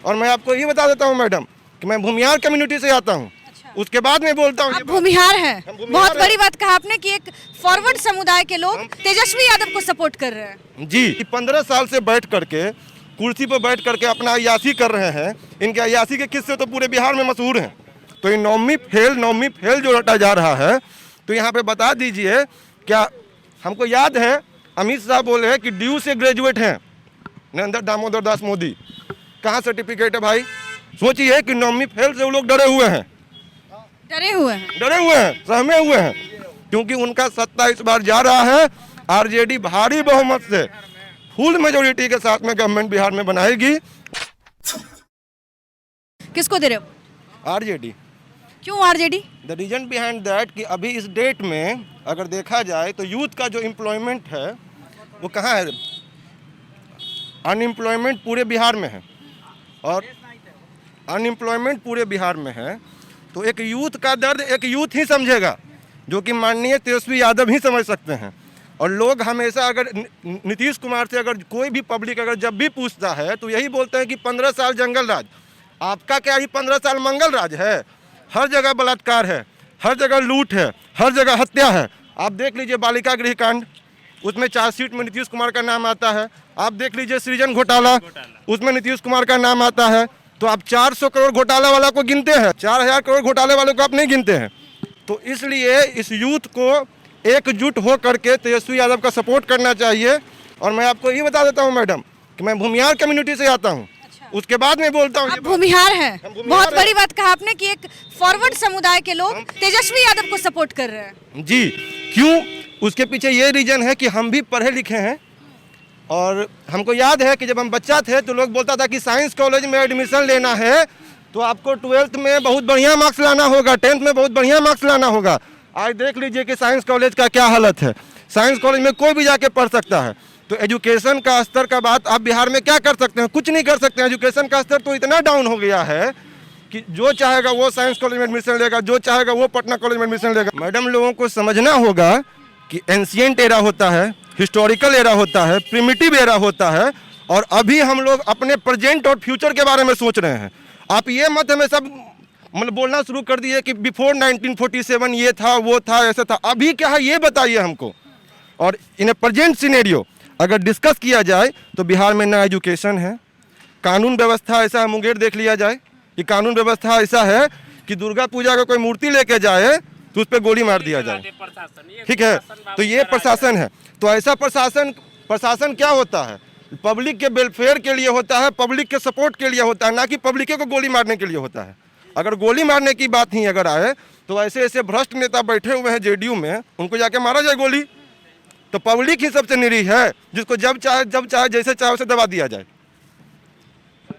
और मैं आपको ये बता देता हूँ मैडम कि मैं भूमिहार कम्युनिटी से आता हूँ। उसके बाद में बोलता हूँ आप भूमिहार हैं। बहुत बड़ी बात कहा आपने कि एक फॉरवर्ड समुदाय के लोग तेजस्वी यादव को सपोर्ट कर रहे हैं। जी 15 साल से बैठ करके कुर्सी पर बैठ करके अपना अय्यासी कर रहे हैं। इनके अय्यासी के किस्से तो पूरे बिहार में मशहूर हैं। तो ये नौवीं फेल जो रटा जा रहा है, तो यहाँ पे बता दीजिए, क्या हमको याद है अमित शाह बोले हैं कि ड्यू से ग्रेजुएट हैं नरेंद्र दामोदर दास मोदी। कहाँ सर्टिफिकेट है भाई? सोचिए कि नौवीं फेल से वो लोग डरे हुए हैं, सहमे हुए हैं, क्योंकि उनका सत्ता इस बार जा रहा है। आरजेडी भारी बहुमत से फुल मेजोरिटी के साथ में गवर्नमेंट बिहार में बनाएगी। किसको दे रहे हो? आरजेडी। क्यों RJD? The reason behind that कि अभी इस डेट में अगर देखा जाए तो यूथ का जो एम्प्लॉयमेंट है वो कहाँ है? अनएम्प्लॉयमेंट पूरे बिहार में है, और अनएम्प्लॉयमेंट पूरे बिहार में है। तो एक यूथ का दर्द एक यूथ ही समझेगा, जो कि माननीय तेजस्वी यादव ही समझ सकते हैं। और लोग हमेशा अगर नीतीश कुमार से अगर कोई भी पब्लिक अगर जब भी पूछता है तो यही बोलते हैं कि 15 साल जंगल राज। आपका क्या ही 15 साल मंगल राज है? हर जगह बलात्कार है, हर जगह लूट है, हर जगह हत्या है। आप देख लीजिए बालिका गृह कांड, उसमें चार्जशीट में नीतीश कुमार का नाम आता है। आप देख लीजिए सृजन घोटाला, उसमें नीतीश कुमार का नाम आता है। तो आप 400 करोड़ घोटाला वाला को गिनते हैं, 4000 करोड़ घोटाले वाले को आप नहीं गिनते हैं। तो इसलिए इस यूथ को एकजुट हो करके तेजस्वी यादव का सपोर्ट करना चाहिए। और मैं आपको ये बता देता हूँ मैडम कि मैं भूमिहार कम्युनिटी से आता हूँ। उसके बाद में बोलता हूँ आप भूमिहार हैं। बहुत बड़ी बात कहा आपने कि एक फॉरवर्ड समुदाय के लोग तेजस्वी यादव को सपोर्ट कर रहे हैं। जी, क्यों? उसके पीछे ये रीजन है कि हम भी पढ़े लिखे हैं, और हमको याद है कि जब हम बच्चा थे तो लोग बोलता था कि साइंस कॉलेज में एडमिशन लेना है तो आपको 12th में बहुत बढ़िया मार्क्स लाना होगा, 10th में बहुत बढ़िया मार्क्स लाना होगा। आज देख लीजिए कि साइंस कॉलेज का क्या हालत है। साइंस कॉलेज में कोई भी जाके पढ़ सकता है। तो एजुकेशन का स्तर का बात आप बिहार में क्या कर सकते हैं? कुछ नहीं कर सकते हैं। एजुकेशन का स्तर तो इतना डाउन हो गया है कि जो चाहेगा वो साइंस कॉलेज में एडमिशन लेगा, जो चाहेगा वो पटना कॉलेज में एडमिशन लेगा। मैडम, लोगों को समझना होगा कि एंशिएंट एरा होता है, हिस्टोरिकल एरा होता है, प्रिमिटिव एरा होता है, और अभी हम लोग अपने प्रेजेंट और फ्यूचर के बारे में सोच रहे हैं। आप ये मत हमें सब मतलब बोलना शुरू कर दिए कि बिफोर 1947 ये था, वो था, ऐसा था। अभी क्या है ये बताइए हमको। और इन ए प्रेजेंट सिनेरियो अगर डिस्कस किया जाए तो बिहार में ना एजुकेशन है, कानून व्यवस्था ऐसा है, मुंगेर देख लिया जाए कि कानून व्यवस्था ऐसा है कि दुर्गा पूजा का कोई मूर्ति लेके जाए तो उस पर गोली मार दिया जाए। ठीक है, तो ये प्रशासन है। तो ऐसा प्रशासन क्या होता है? पब्लिक के वेलफेयर के लिए होता है, पब्लिक के सपोर्ट के लिए होता है, ना कि पब्लिक को गोली मारने के लिए होता है। अगर गोली मारने की बात ही अगर आए तो ऐसे ऐसे भ्रष्ट नेता बैठे हुए हैं जेडीयू में, उनको जाके मारा जाए गोली। तो पब्लिक ही सबसे निरीह है, जिसको जब चाहे जैसे चाहे उसे दबा दिया जाए।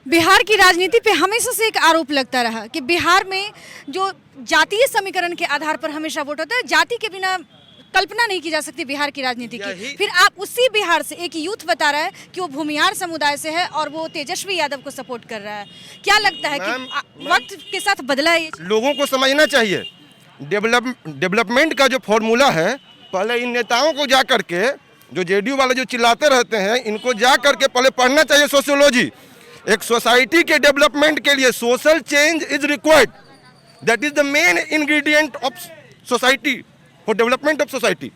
बिहार की राजनीति पे हमेशा से एक आरोप लगता रहा कि बिहार में जो जातीय समीकरण के आधार पर हमेशा वोट होता है, जाति के बिना कल्पना नहीं की जा सकती बिहार की राजनीति की। फिर आप उसी बिहार से एक यूथ बता रहा है कि वो भूमिहार समुदाय से है और वो तेजस्वी यादव को सपोर्ट कर रहा है। क्या लगता है कि वक्त के साथ बदला है ये? लोगों को समझना चाहिए डेवलपमेंट का जो फॉर्मूला है, पहले इन नेताओं को जा करके, जो जेडीयू वाले जो चिल्लाते रहते हैं, इनको जा करके पहले पढ़ना चाहिए सोशियोलॉजी। एक सोसाइटी के डेवलपमेंट के लिए social change is required. That is the main ingredient of society, for development of society.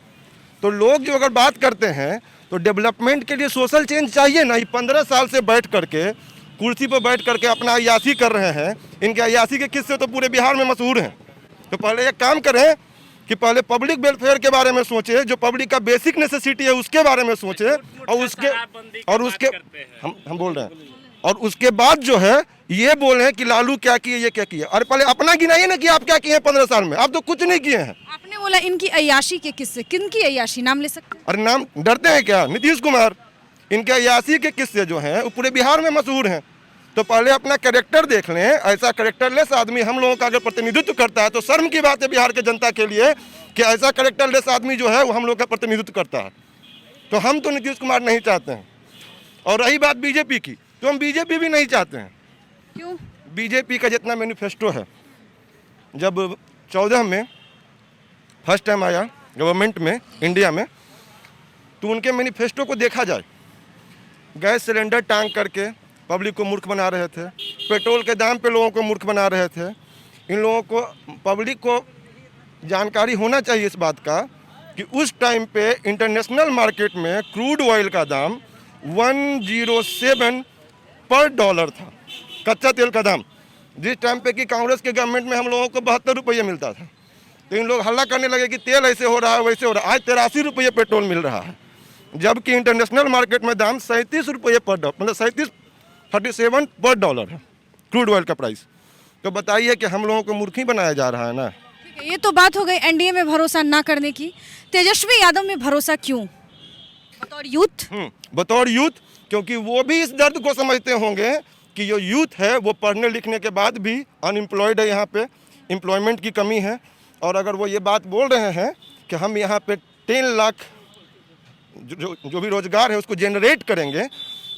तो लोग जो अगर बात करते हैं तो डेवलपमेंट के लिए सोशल चेंज चाहिए ना। ये 15 साल से बैठ करके कुर्सी पर बैठ करके अपना अय्यासी कर रहे हैं। इनके अय्यासी के किस्से तो पूरे बिहार में मशहूर हैं। तो पहले एक काम करें कि पहले पब्लिक वेलफेयर के बारे में सोचे, जो पब्लिक का बेसिक नेसेसिटी है उसके बारे में सोचे, और उसके हम बोल रहे हैं, और उसके बाद जो है ये बोल रहे हैं कि लालू क्या किए, ये क्या किया। और पहले अपना गिनाइए ना कि आप क्या किए हैं 15 साल में। आप तो कुछ नहीं किए हैं। आपने बोला इनकी अय्याशी के किस्से, किन की अय्याशी, नाम ले सकते हैं? अरे नाम डरते हैं क्या? नीतीश कुमार। इनके अय्याशी के किस्से जो हैं वो पूरे बिहार में मशहूर हैं। तो पहले अपना कैरेक्टर देख लें। ऐसा कैरेक्टरलेस आदमी हम लोगों का अगर प्रतिनिधित्व करता है तो शर्म की बात है बिहार के जनता के लिए कि ऐसा कैरेक्टरलेस आदमी जो है वो हम लोग का प्रतिनिधित्व करता है। तो हम तो नीतीश कुमार नहीं चाहते हैं। और रही बात बीजेपी की, तो हम बीजेपी भी नहीं चाहते हैं। क्यों? बीजेपी का जितना मैनिफेस्टो है, जब 14 में फर्स्ट टाइम आया गवर्नमेंट में इंडिया में, तो उनके मैनिफेस्टो को देखा जाए, गैस सिलेंडर टांग करके पब्लिक को मूर्ख बना रहे थे, पेट्रोल के दाम पे लोगों को मूर्ख बना रहे थे। इन लोगों को, पब्लिक को जानकारी होना चाहिए इस बात का कि उस टाइम पे इंटरनेशनल मार्केट में क्रूड ऑयल का दाम 107 पर डॉलर था, कच्चा तेल का दाम। जिस टाइम पे कि कांग्रेस के गवर्नमेंट में हम लोगों को 72 रुपये मिलता था, तो इन लोग हल्ला करने लगे कि तेल ऐसे हो रहा है वैसे हो रहा है। आज 83 रुपये पेट्रोल मिल रहा है, जबकि इंटरनेशनल मार्केट में दाम 37 रुपये पर डॉलर, मतलब 37 पर डॉलर है क्रूड ऑयल का प्राइस। तो बताइए कि हम लोगों को मूर्ख ही बनाया जा रहा है ना। ठीक है, ये तो बात हो गई एनडीए में भरोसा ना करने की। तेजस्वी यादव में भरोसा क्यों, बतौर यूथ? बतौर यूथ, क्योंकि वो भी इस दर्द को समझते होंगे कि जो यूथ है वो पढ़ने लिखने के बाद भी अनएम्प्लॉयड है, यहाँ पे एम्प्लॉयमेंट की कमी है। और अगर वो ये बात बोल रहे हैं कि हम यहाँ पे 10 लाख जो भी रोजगार है उसको जनरेट करेंगे,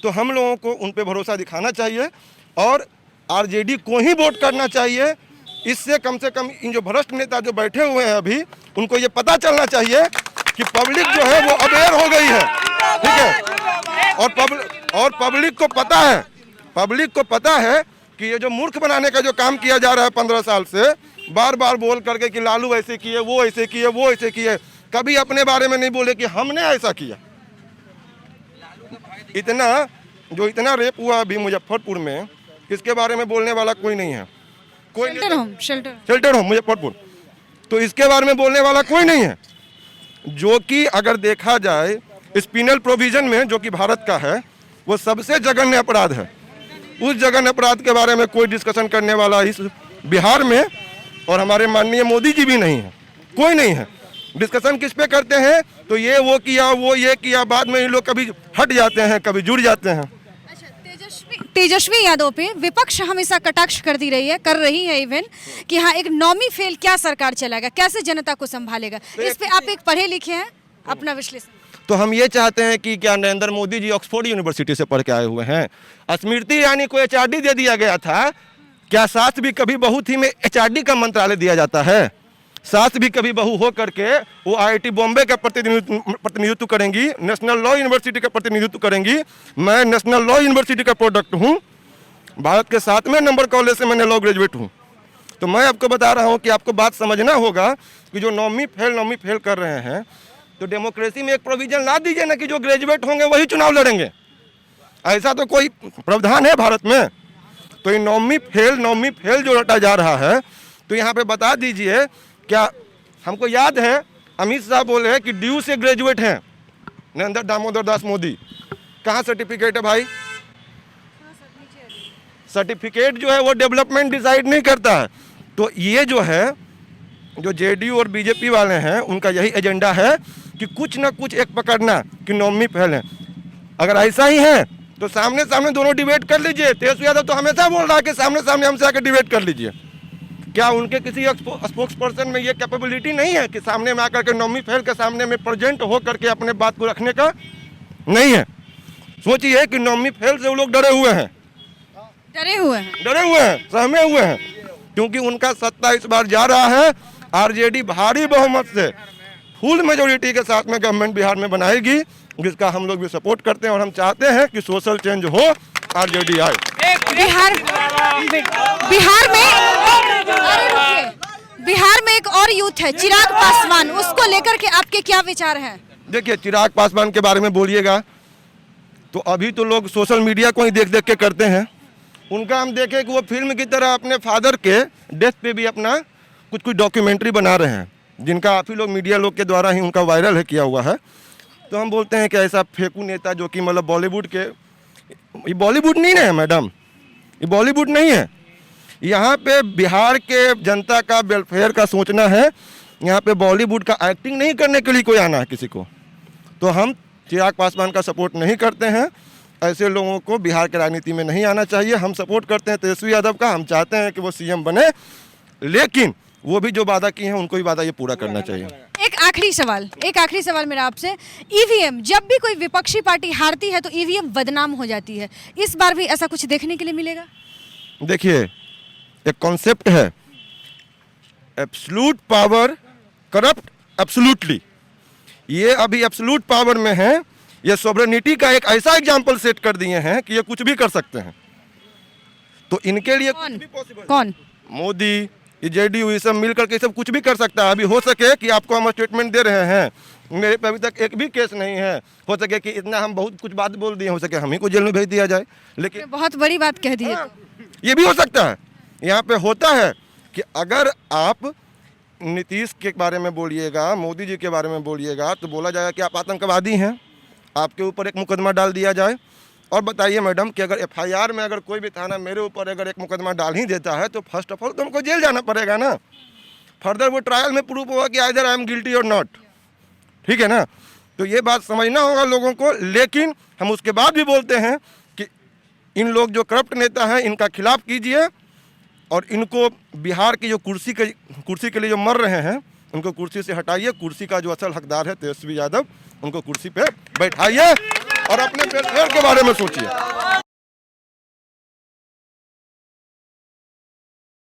तो हम लोगों को उन पे भरोसा दिखाना चाहिए और आरजेडी को ही वोट करना चाहिए। इससे कम से कम इन जो भ्रष्ट नेता जो बैठे हुए हैं अभी, उनको ये पता चलना चाहिए कि पब्लिक जो है वो अवेयर हो गई है, ठीक है। और पब्लिक को पता है कि ये जो मूर्ख बनाने का जो काम किया जा रहा है 15 साल से, बार बार बोल करके कि लालू ऐसे किए, वो ऐसे किए, वो ऐसे किए, कभी अपने बारे में नहीं बोले कि हमने ऐसा किया। इतना रेप हुआ अभी मुजफ्फरपुर में, इसके बारे में बोलने वाला कोई नहीं है। कोई शेल्टर होम मुजफ्फरपुर, तो इसके बारे में बोलने वाला कोई नहीं है। जो कि अगर देखा जाए इस पिनल प्रोविजन में, जो कि भारत का है, वो सबसे जघन्य अपराध है। उस जघन्य अपराध के बारे में कोई डिस्कशन करने वाला इस बिहार में और हमारे माननीय मोदी जी भी नहीं है, कोई नहीं है। डिस्कशन किस पे करते हैं, तो ये वो किया, वो ये किया, बाद में ये लोग कभी हट जाते हैं, कभी जुड़ जाते हैं। तेजस्वी यादव पे विपक्ष हमेशा कटाक्ष कर रही है इवन कि हाँ एक नौमी फेल क्या सरकार चलाएगा, कैसे जनता को संभालेगा। इस पे आप एक पढ़े लिखे हैं, अपना विश्लेषण। तो हम ये चाहते हैं कि क्या नरेंद्र मोदी जी ऑक्सफोर्ड यूनिवर्सिटी से पढ़ के आए हुए हैं? स्मृति ईरानी को एचआरडी दे दिया गया था, क्या सास भी कभी बहू थी में एचआरडी का मंत्रालय दिया जाता है? सास भी कभी बहू हो करके वो आईआईटी बॉम्बे का प्रतिनिधित्व करेंगी, नेशनल लॉ यूनिवर्सिटी का प्रतिनिधित्व करेंगी। मैं नेशनल लॉ यूनिवर्सिटी का प्रोडक्ट हूँ, भारत के 7वें नंबर कॉलेज से मैंने लॉ ग्रेजुएट हूँ। तो मैं आपको बता रहा हूँ कि आपको बात समझना होगा कि जो नौवीं फेल कर रहे हैं, तो डेमोक्रेसी में एक प्रोविजन ला दीजिए ना कि जो ग्रेजुएट होंगे वही चुनाव लड़ेंगे। ऐसा तो कोई प्रावधान है भारत में? तो ये नौवीं फेल जो रटा जा रहा है, तो यहाँ पे बता दीजिए। क्या हमको याद है अमित शाह बोले कि ड्यू से ग्रेजुएट हैं नरेंद्र दामोदर दास मोदी। कहाँ सर्टिफिकेट है भाई? सर्टिफिकेट जो है वो डेवलपमेंट डिसाइड नहीं करता है। तो ये जो है, जो जेडीयू और बीजेपी वाले हैं, उनका यही एजेंडा है कि कुछ ना कुछ एक पकड़ना कि नौवीं फेल है। अगर ऐसा ही है तो सामने सामने दोनों डिबेट कर लीजिए। तेजस्वी यादव तो हमेशा बोल रहा है कि सामने सामने हमसे आकर डिबेट कर लीजिए। क्या उनके किसी स्पोक्स पर्सन में ये कैपेबिलिटी नहीं है कि सामने में आकर के नौवीं फेल के सामने में प्रेजेंट हो करके अपने बात को रखने का? नहीं है। सोचिए कि नौवीं फेल से वो लोग डरे हुए हैं, सहमे हुए हैं, क्योंकि उनका सत्ता इस बार जा रहा है। आरजेडी भारी बहुमत से फुल मेजोरिटी के साथ में गवर्नमेंट बिहार में बनाएगी, जिसका हम लोग भी सपोर्ट करते हैं और हम चाहते हैं कि सोशल चेंज हो, आरजेडी आए। बिहार में एक और यूथ है चिराग पासवान, उसको लेकर के आपके क्या विचार हैं? देखिए, चिराग पासवान के बारे में बोलिएगा तो अभी तो लोग सोशल मीडिया को ही देख देख के करते हैं। उनका हम देखें कि वो फिल्म की तरह अपने फादर के डेथ पे भी अपना कुछ डॉक्यूमेंट्री बना रहे हैं, जिनका आप ही लोग मीडिया लोग के द्वारा ही उनका वायरल है किया हुआ है। तो हम बोलते हैं कि ऐसा फेंकू नेता जो कि मतलब बॉलीवुड के, ये बॉलीवुड नहीं है मैडम, ये बॉलीवुड नहीं है। यहाँ पे बिहार के जनता का वेलफेयर का सोचना है। यहाँ पे बॉलीवुड का एक्टिंग नहीं करने के लिए कोई आना है किसी को। तो हम चिराग पासवान का सपोर्ट नहीं करते हैं। ऐसे लोगों को बिहार की राजनीति में नहीं आना चाहिए। हम सपोर्ट करते हैं तेजस्वी यादव का, हम चाहते हैं कि वो सीएम बने, लेकिन वो भी जो वादा किए हैं उनको भी वादा ये पूरा करना चाहिए। एक आखिरी सवाल मेरा आपसे। ईवीएम, जब भी कोई विपक्षी पार्टी हारती है तो ईवीएम बदनाम हो जाती है, इस बार भी ऐसा कुछ देखने के लिए मिलेगा? देखिए, एक कॉन्सेप्ट है एब्सोल्यूट पावर करप्ट एब्सोल्युटली। ये अभी एब्सोल्यूट पावर में है, ये सॉवरेनिटी का एक ऐसा एग्जाम्पल सेट कर दिए हैं कि ये कुछ भी कर सकते हैं। तो इनके लिए कुछ कौन भी पॉसिबल, कौन मोदी, ये जेडीयू, ये सब मिल करके सब कुछ भी कर सकता है। अभी हो सके कि आपको हम स्टेटमेंट दे रहे हैं, मेरे पे अभी तक एक भी केस नहीं है, हो सके कि इतना हम बहुत कुछ बात बोल दिए, हो सके हम ही को जेल में भेज दिया जाए। लेकिन बहुत बड़ी बात कह दी है। ये भी हो सकता है। यहाँ पे होता है कि अगर आप नीतीश के बारे में बोलिएगा, मोदी जी के बारे में बोलिएगा, तो बोला जाएगा कि आप आतंकवादी हैं, आपके ऊपर एक मुकदमा डाल दिया जाए। और बताइए मैडम कि अगर एफआईआर में अगर कोई भी थाना मेरे ऊपर अगर एक मुकदमा डाल ही देता है तो फर्स्ट ऑफ ऑल तो हमको जेल जाना पड़ेगा ना। फर्दर वो ट्रायल में प्रूफ होगा कि आइदर आई एम गिल्टी और नॉट, ठीक है ना। तो ये बात समझना होगा लोगों को। लेकिन हम उसके बाद भी बोलते हैं कि इन लोग जो करप्ट नेता हैं इनका खिलाफ कीजिए, और इनको बिहार की जो कुर्सी के लिए जो मर रहे हैं उनको कुर्सी से हटाइए। कुर्सी का जो असल हकदार है तेजस्वी यादव, उनको कुर्सी पे बैठाइए और अपने वेलफेयर के बारे में सोचिए।